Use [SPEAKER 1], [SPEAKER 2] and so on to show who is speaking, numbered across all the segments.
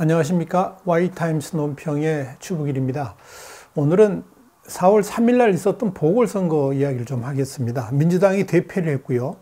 [SPEAKER 1] 안녕하십니까. Y타임스 논평의 추북일입니다. 오늘은 4월 3일 날 있었던 보궐선거 이야기를 좀 하겠습니다. 민주당이 대패를 했고요.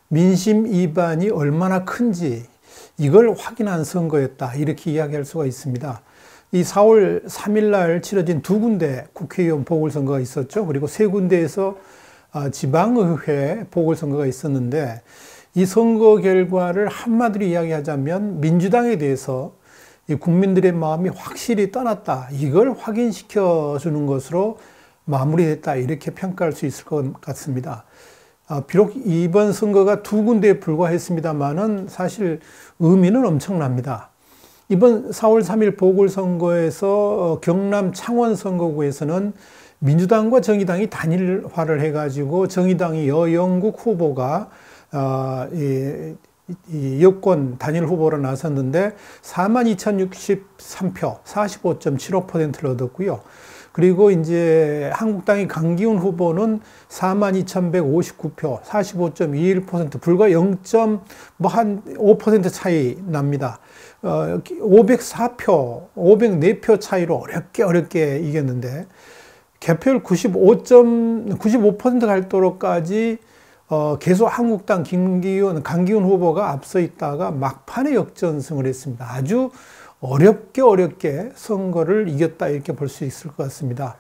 [SPEAKER 1] 민심 이반이 얼마나 큰지 이걸 확인한 선거였다, 이렇게 이야기할 수가 있습니다. 이 4월 3일 날 치러진 두 군데 국회의원 보궐선거가 있었죠. 그리고 세 군데에서 지방의회 보궐선거가 있었는데, 이 선거 결과를 한마디로 이야기하자면 민주당에 대해서 국민들의 마음이 확실히 떠났다, 이걸 확인시켜 주는 것으로 마무리됐다, 이렇게 평가할 수 있을 것 같습니다. 비록 이번 선거가 두 군데에 불과했습니다만은 사실 의미는 엄청납니다. 이번 4월 3일 보궐선거에서 경남 창원 선거구에서는 민주당과 정의당이 단일화를 해가지고 정의당이 여영국 후보가 이 여권 단일 후보로 나섰는데 42,063표, 45.75%를 얻었고요. 그리고 이제 한국당의 강기훈 후보는 42,159표, 45.21%, 불과 0.5% 차이 납니다. 504표 차이로 어렵게 이겼는데, 개표율 95% 갈도록까지 계속 한국당 강기훈 후보가 앞서 있다가 막판에 역전승을 했습니다. 아주 어렵게 선거를 이겼다, 이렇게 볼 수 있을 것 같습니다.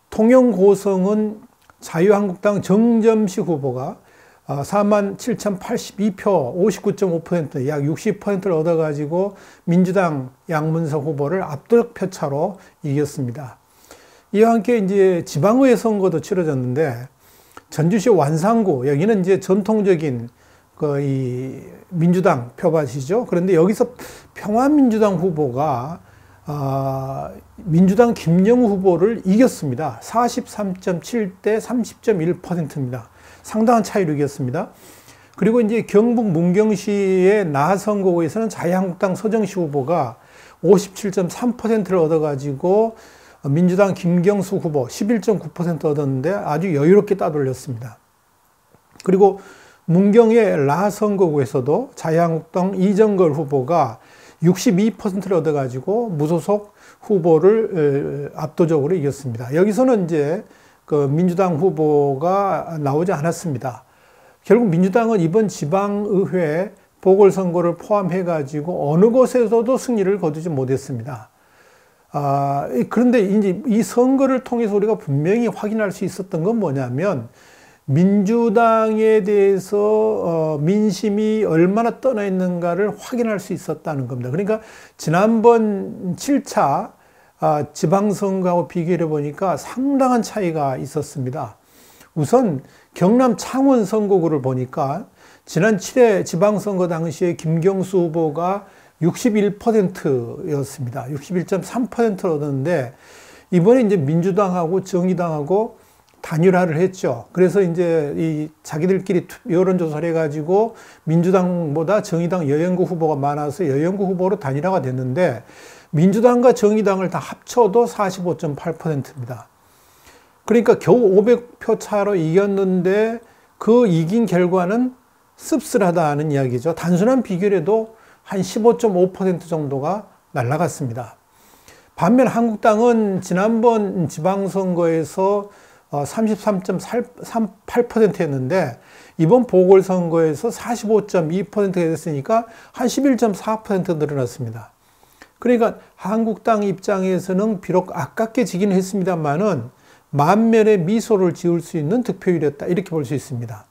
[SPEAKER 1] 통영 고성은 자유한국당 정점식 후보가 47,082표, 59.5%, 약 60%를 얻어가지고 민주당 양문석 후보를 압도적 표차로 이겼습니다. 이와 함께 이제 지방의회 선거도 치러졌는데, 전주시 완산구, 여기는 이제 전통적인 이 민주당 표밭이죠. 그런데 여기서 평화민주당 후보가 민주당 김영우 후보를 이겼습니다. 43.7대 30.1%입니다. 상당한 차이로 이겼습니다. 그리고 이제 경북 문경시의 나선거구에서는 자유한국당 서정시 후보가 57.3%를 얻어가지고 민주당 김경수 후보 11.9% 얻었는데 아주 여유롭게 따돌렸습니다. 그리고 문경의 라선거구에서도 자유한국당 이정걸 후보가 62%를 얻어가지고 무소속 후보를 압도적으로 이겼습니다. 여기서는 이제 그 민주당 후보가 나오지 않았습니다. 결국 민주당은 이번 지방의회 보궐선거를 포함해가지고 어느 곳에서도 승리를 거두지 못했습니다. 그런데 이제 이 선거를 통해서 우리가 분명히 확인할 수 있었던 건 뭐냐면, 민주당에 대해서 민심이 얼마나 떠나 있는가를 확인할 수 있었다는 겁니다. 그러니까 지난번 7차 지방선거하고 비교해 보니까 상당한 차이가 있었습니다. 우선 경남 창원 선거구를 보니까 지난 7회 지방선거 당시에 김경수 후보가 61%였습니다. 61.3%를 얻었는데, 이번에 이제 민주당하고 정의당하고 단일화를 했죠. 그래서 이제 이 자기들끼리 여론조사를 해가지고 민주당보다 정의당 여영구 후보가 많아서 여영구 후보로 단일화가 됐는데, 민주당과 정의당을 다 합쳐도 45.8%입니다. 그러니까 겨우 500표 차로 이겼는데 그 이긴 결과는 씁쓸하다는 이야기죠. 단순한 비교라도 한 15.5% 정도가 날아갔습니다. 반면 한국당은 지난번 지방선거에서 33.38%였는데 이번 보궐선거에서 45.2%가 됐으니까 한 11.4% 늘어났습니다. 그러니까 한국당 입장에서는 비록 아깝게 지긴 했습니다만은 만면의 미소를 지을 수 있는 득표율이었다, 이렇게 볼 수 있습니다.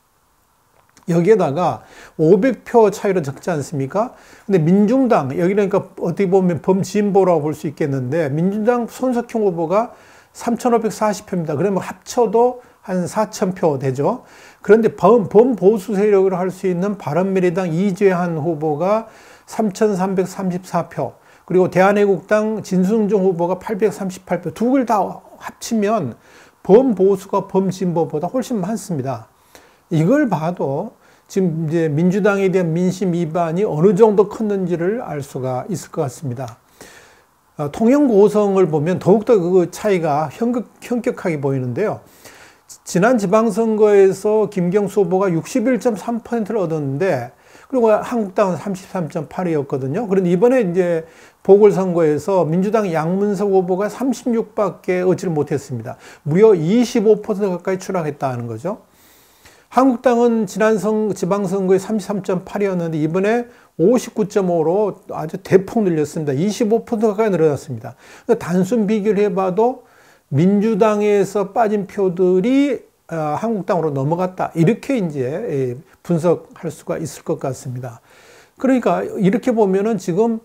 [SPEAKER 1] 여기에다가 500표 차이로 적지 않습니까? 근데 민중당, 여기는 그러니까 어떻게 보면 범진보라고 볼 수 있겠는데, 민주당 손석형 후보가 3,540표입니다. 그러면 합쳐도 한 4,000표 되죠. 그런데 범보수 세력으로 할 수 있는 바른미래당 이재한 후보가 3,334표, 그리고 대한애국당 진승종 후보가 838표, 두 걸 다 합치면 범보수가 범진보보다 훨씬 많습니다. 이걸 봐도 지금 이제 민주당에 대한 민심 이반이 어느 정도 컸는지를 알 수가 있을 것 같습니다. 통영 고성을 보면 더욱더 그 차이가 현격하게 보이는데요. 지난 지방선거에서 김경수 후보가 61.3%를 얻었는데 그리고 한국당은 33.8이었거든요. 그런데 이번에 이제 보궐선거에서 민주당 양문석 후보가 36밖에 얻지를 못했습니다. 무려 25% 가까이 추락했다는 거죠. 한국당은 지난 지방선거에 33.8이었는데 이번에 59.5로 아주 대폭 늘렸습니다. 25% 가까이 늘어났습니다. 단순 비교를 해봐도 민주당에서 빠진 표들이 한국당으로 넘어갔다. 이렇게 이제 분석할 수가 있을 것 같습니다. 그러니까 이렇게 보면은 지금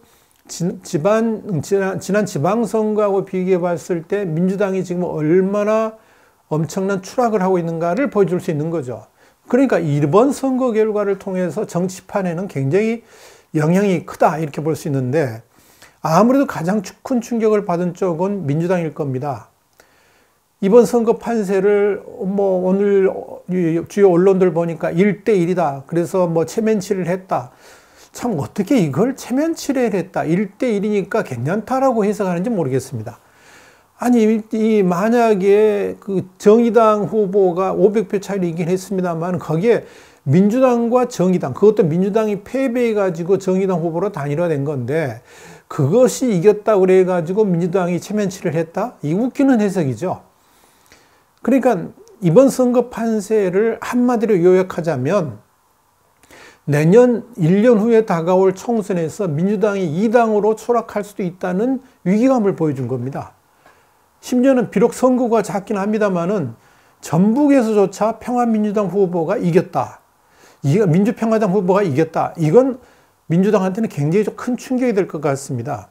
[SPEAKER 1] 지난 지방선거하고 비교해 봤을 때 민주당이 지금 얼마나 엄청난 추락을 하고 있는가를 보여줄 수 있는 거죠. 그러니까 이번 선거 결과를 통해서 정치판에는 굉장히 영향이 크다 이렇게 볼 수 있는데 아무래도 가장 큰 충격을 받은 쪽은 민주당일 겁니다. 이번 선거 판세를 뭐 오늘 주요 언론들 보니까 1대1이다. 그래서 뭐 체면치를 했다. 참 어떻게 이걸 체면치레를 했다. 1대1이니까 괜찮다라고 해석하는지 모르겠습니다. 아니, 만약에 그 정의당 후보가 500표 차이로 이긴 했습니다만 거기에 민주당과 정의당, 그것도 민주당이 패배해가지고 정의당 후보로 단일화된 건데 그것이 이겼다고 그래가지고 민주당이 체면치를 했다? 이 웃기는 해석이죠. 그러니까 이번 선거 판세를 한마디로 요약하자면 내년 1년 후에 다가올 총선에서 민주당이 2당으로 추락할 수도 있다는 위기감을 보여준 겁니다. 심지어는 비록 선거가 작긴 합니다만은 전북에서조차 평화민주당 후보가 이겼다. 민주평화당 후보가 이겼다. 이건 민주당한테는 굉장히 큰 충격이 될 것 같습니다.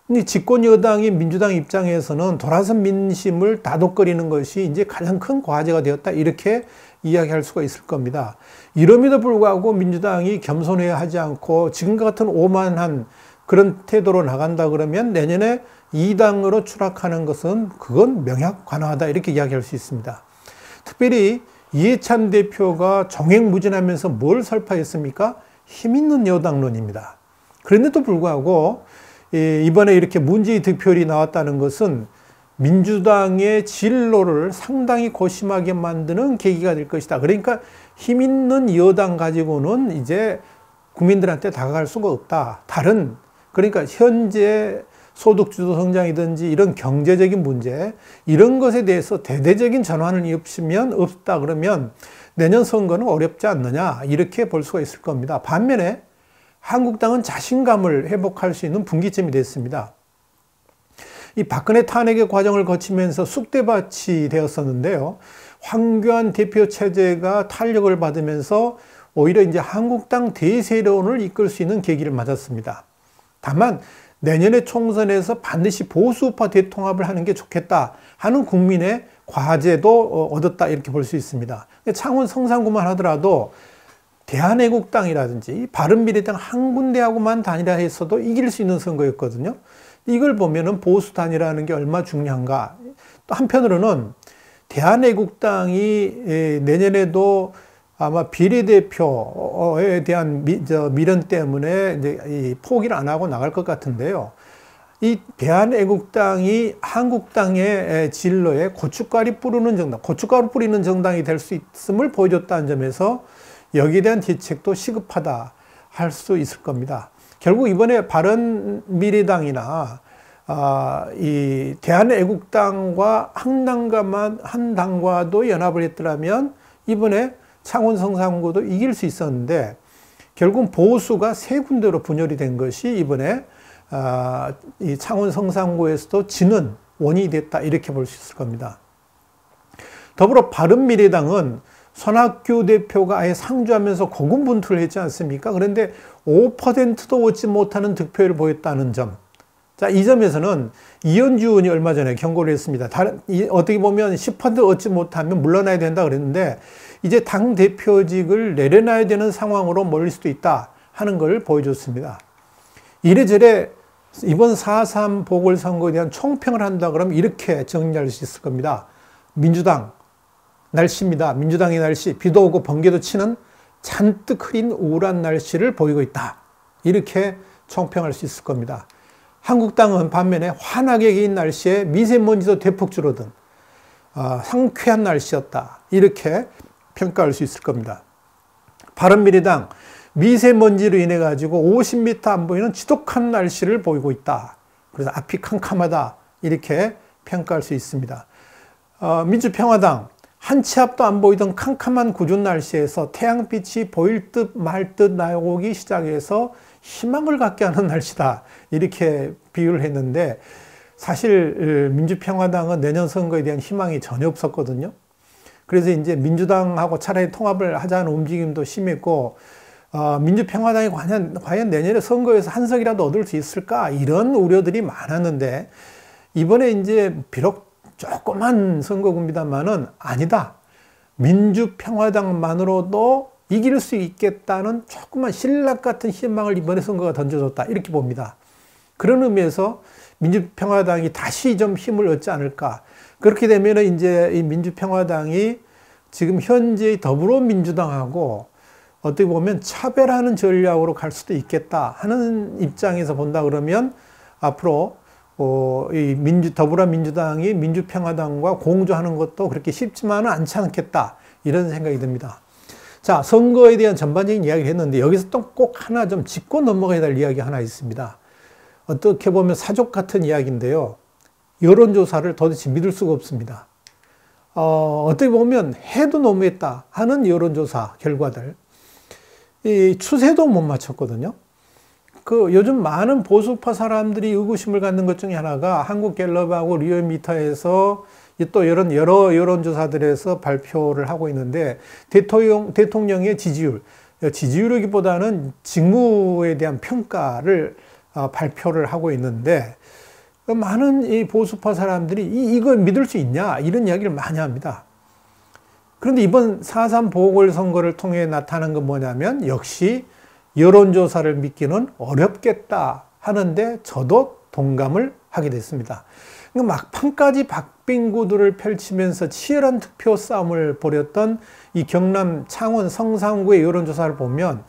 [SPEAKER 1] 근데 집권 여당인 민주당 입장에서는 돌아선 민심을 다독거리는 것이 이제 가장 큰 과제가 되었다. 이렇게 이야기할 수가 있을 겁니다. 이럼에도 불구하고 민주당이 겸손해야 하지 않고 지금과 같은 오만한 그런 태도로 나간다 그러면 내년에 2당으로 추락하는 것은 그건 명약관화하다 이렇게 이야기할 수 있습니다. 특별히 이해찬 대표가 종횡무진하면서 뭘 설파했습니까? 힘있는 여당론입니다. 그런데도 불구하고 이번에 이렇게 문재인 득표율이 나왔다는 것은 민주당의 진로를 상당히 고심하게 만드는 계기가 될 것이다. 그러니까 힘있는 여당 가지고는 이제 국민들한테 다가갈 수가 없다. 그러니까 현재 소득주도 성장이든지 이런 경제적인 문제, 이런 것에 대해서 대대적인 전환을 없으면 없다 그러면 내년 선거는 어렵지 않느냐 이렇게 볼 수가 있을 겁니다. 반면에 한국당은 자신감을 회복할 수 있는 분기점이 됐습니다. 이 박근혜 탄핵의 과정을 거치면서 쑥대밭이 되었었는데요. 황교안 대표 체제가 탄력을 받으면서 오히려 이제 한국당 대세론을 이끌 수 있는 계기를 맞았습니다. 다만 내년의 총선에서 반드시 보수우파 대통합을 하는 게 좋겠다 하는 국민의 과제도 얻었다 이렇게 볼 수 있습니다. 창원 성산구만 하더라도 대한애국당이라든지 바른미래당 한 군데하고만 단일화했어도 이길 수 있는 선거였거든요. 이걸 보면은 보수 단일화하는 게 얼마나 중요한가. 또 한편으로는 대한애국당이 내년에도 아마 비례대표에 대한 미련 때문에 이제 포기를 안 하고 나갈 것 같은데요. 이 대한애국당이 한국당의 진로에 고춧가루 뿌리는 정당이 될 수 있음을 보여줬다는 점에서 여기에 대한 대책도 시급하다 할 수 있을 겁니다. 결국 이번에 바른미래당이나 이 대한애국당과 한 당과도 연합을 했더라면 이번에 창원 성산구도 이길 수 있었는데 결국 보수가 세 군데로 분열이 된 것이 이번에 이 창원 성산구에서도 지는 원인이 됐다 이렇게 볼 수 있을 겁니다. 더불어 바른미래당은 손학규 대표가 아예 상주하면서 고군분투를 했지 않습니까? 그런데 5%도 얻지 못하는 득표율을 보였다는 점. 자, 이 점에서는 이현주 의원이 얼마 전에 경고를 했습니다. 어떻게 보면 10% 얻지 못하면 물러나야 된다 그랬는데 이제 당대표직을 내려놔야 되는 상황으로 몰릴 수도 있다 하는 걸 보여줬습니다. 이래저래 이번 4.3 보궐선거에 대한 총평을 한다 그러면 이렇게 정리할 수 있을 겁니다. 민주당 날씨입니다. 민주당의 날씨, 비도 오고 번개도 치는 잔뜩 흐린 우울한 날씨를 보이고 있다. 이렇게 총평할 수 있을 겁니다. 한국당은 반면에 환하게 긴 날씨에 미세먼지도 대폭 줄어든 상쾌한 날씨였다. 이렇게 평가할 수 있을 겁니다. 바른미래당 미세먼지로 인해 가지고 50m 안 보이는 지독한 날씨를 보이고 있다. 그래서 앞이 캄캄하다. 이렇게 평가할 수 있습니다. 민주평화당 한 치 앞도 안 보이던 캄캄한 궂은 날씨에서 태양빛이 보일 듯 말 듯 나오기 시작해서 희망을 갖게 하는 날씨다. 이렇게 비유를 했는데 사실 민주평화당은 내년 선거에 대한 희망이 전혀 없었거든요. 그래서 이제 민주당하고 차라리 통합을 하자는 움직임도 심했고 민주평화당이 과연 내년에 선거에서 한 석이라도 얻을 수 있을까 이런 우려들이 많았는데 이번에 이제 비록 조그만 선거구입니다만은 아니다. 민주평화당만으로도 이길 수 있겠다는 조그만 신락 같은 희망을 이번에 선거가 던져줬다. 이렇게 봅니다. 그런 의미에서 민주평화당이 다시 좀 힘을 얻지 않을까. 그렇게 되면 이제 이 민주평화당이 지금 현재의 더불어민주당하고 어떻게 보면 차별하는 전략으로 갈 수도 있겠다 하는 입장에서 본다 그러면 앞으로 이 더불어민주당이 민주평화당과 공조하는 것도 그렇게 쉽지만은 않지 않겠다 이런 생각이 듭니다. 자, 선거에 대한 전반적인 이야기를 했는데 여기서 또 꼭 하나 좀 짚고 넘어가야 될 이야기 하나 있습니다. 어떻게 보면 사족 같은 이야기인데요. 여론조사를 도대체 믿을 수가 없습니다. 어떻게 보면 해도 너무했다 하는 여론조사 결과들. 이 추세도 못 맞췄거든요. 요즘 많은 보수파 사람들이 의구심을 갖는 것 중에 하나가 한국갤럽하고 리얼미터에서 또 여러 여론조사들에서 발표를 하고 있는데 대통령의 지지율이기보다는 직무에 대한 평가를 발표를 하고 있는데 많은 이 보수파 사람들이 이걸 믿을 수 있냐 이런 이야기를 많이 합니다. 그런데 이번 4.3 보궐선거를 통해 나타난 건 뭐냐면 역시 여론조사를 믿기는 어렵겠다 하는데 저도 동감을 하게 됐습니다. 막판까지 박빙구도를 펼치면서 치열한 득표 싸움을 벌였던 이 경남 창원 성산구의 여론조사를 보면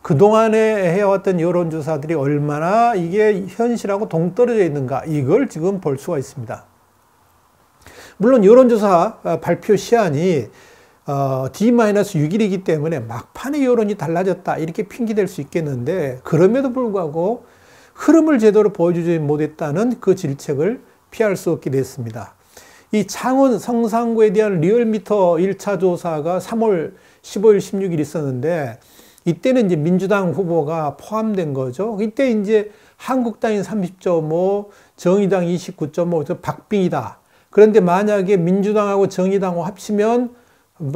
[SPEAKER 1] 그동안에 해왔던 여론조사들이 얼마나 이게 현실하고 동떨어져 있는가 이걸 지금 볼 수가 있습니다. 물론 여론조사 발표 시한이 D-6일이기 때문에 막판의 여론이 달라졌다 이렇게 핑계댈 수 있겠는데 그럼에도 불구하고 흐름을 제대로 보여주지 못했다는 그 질책을 피할 수 없게 됐습니다. 이 창원 성산구에 대한 리얼미터 1차 조사가 3월 15일, 16일 있었는데 이때는 이제 민주당 후보가 포함된 거죠. 이때 이제 한국당이 30.5, 정의당 29.5, 박빙이다. 그런데 만약에 민주당하고 정의당하고 합치면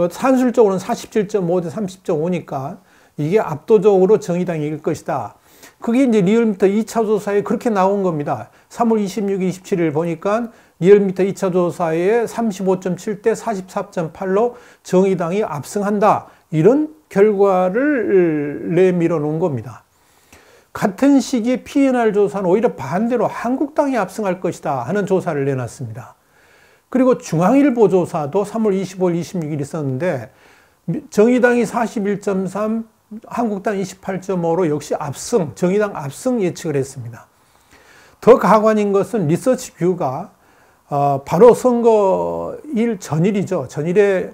[SPEAKER 1] 산술적으로는 47.5 대 30.5니까 이게 압도적으로 정의당이 이길 것이다. 그게 이제 리얼미터 2차 조사에 그렇게 나온 겁니다. 3월 26일, 27일 보니까 리얼미터 2차 조사에 35.7 대 44.8로 정의당이 압승한다. 이런 결과를 내밀어 놓은 겁니다. 같은 시기에 PNR 조사는 오히려 반대로 한국당이 압승할 것이다 하는 조사를 내놨습니다. 그리고 중앙일보 조사도 3월 25일, 26일 있었는데 정의당이 41.3, 한국당 28.5로 역시 압승, 정의당 압승 예측을 했습니다. 더 가관인 것은 리서치뷰가 바로 선거일 전일이죠. 전일에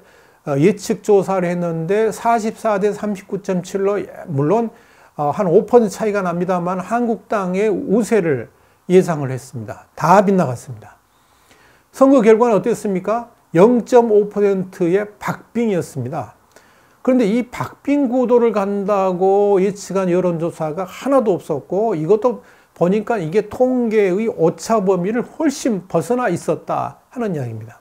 [SPEAKER 1] 예측 조사를 했는데 44대 39.7로 물론 한 5% 차이가 납니다만 한국당의 우세를 예상을 했습니다. 다 빗나갔습니다. 선거 결과는 어땠습니까? 0.5%의 박빙이었습니다. 그런데 이 박빙 구도를 간다고 예측한 여론조사가 하나도 없었고 이것도 보니까 이게 통계의 오차 범위를 훨씬 벗어나 있었다 하는 이야기입니다.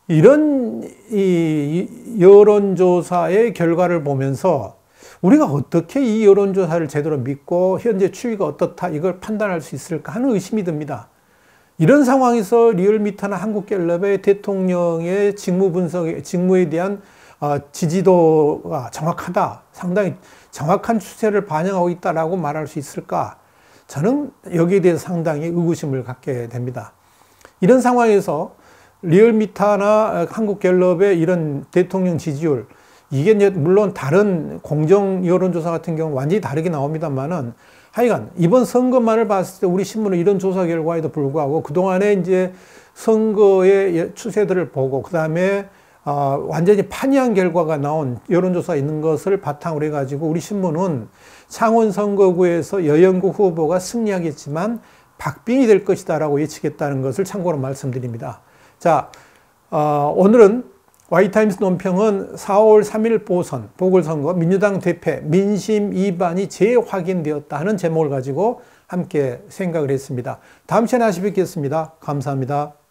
[SPEAKER 1] 이런 이 여론조사의 결과를 보면서 우리가 어떻게 이 여론조사를 제대로 믿고 현재 추이가 어떻다 이걸 판단할 수 있을까 하는 의심이 듭니다. 이런 상황에서 리얼미터나 한국갤럽의 대통령의 직무에 대한 지지도가 정확하다, 상당히 정확한 추세를 반영하고 있다라고 말할 수 있을까? 저는 여기에 대해서 상당히 의구심을 갖게 됩니다. 이런 상황에서 리얼미터나 한국갤럽의 이런 대통령 지지율, 이게 이제 물론 다른 공정 여론조사 같은 경우는 완전히 다르게 나옵니다만은 하여간 이번 선거만을 봤을 때 우리 신문은 이런 조사 결과에도 불구하고 그동안에 이제 선거의 추세들을 보고 그다음에 완전히 판이한 결과가 나온 여론조사 있는 것을 바탕으로 해가지고 우리 신문은 창원 선거구에서 여영구 후보가 승리하겠지만 박빙이 될 것이다라고 예측했다는 것을 참고로 말씀드립니다. 자, 오늘은 Y타임스 논평은 4월 3일 보궐선거 민주당 대패, 민심 이반이 재확인되었다 하는 제목을 가지고 함께 생각을 했습니다. 다음 시간에 다시 뵙겠습니다. 감사합니다.